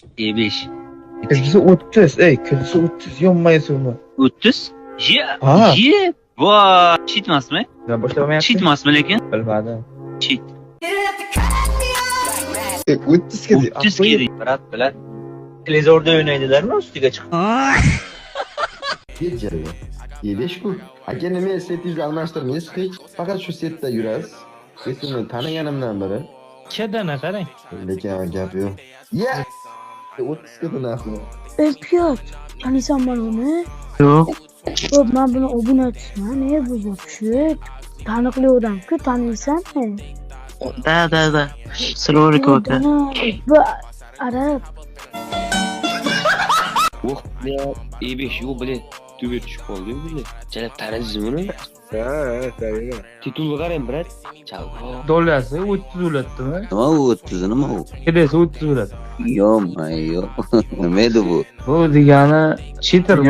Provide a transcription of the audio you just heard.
5. Kirisi 30. Kirisi 30. Yonmayasizmi? 30? Ha. Ye. Voy, cheat emasmi? Ben boshlamayapti. Cheat emasmi lekin? Bilmadim. Cheat. 30 ga 30 kerak. Brat bilan televizorda o'ynaydilarmi ustiga chiqib? Ket joyiga. 5 ku. Aka nima setingizni almashtirmaysiz hech? Faqat shu setda yurasiz. Sizni taniganimdan biri. Kedana qarang. Lekin gap yo'q. Ya. 30 ga narxi. Piyot, taniysanmi uni? Yo'q. Xo'p, men buni obunachiman, bu boshib. Taniqli odam-ku, taniysanmi? Da. Assalomu alaykum aka. Bu arab. Yo'q, E5 yo'q, bilet tuga tushib qoldi-yu bilet. Chala tanizmi uni? Ha, tanigan. Titulga qarang, brat. Chalo. Dollasi 30 bo'ladimi? Nima u 30 nima u? Kedasi 30 bo'ladi. Yo'q, nima edi bu? Bu degani cheatermi?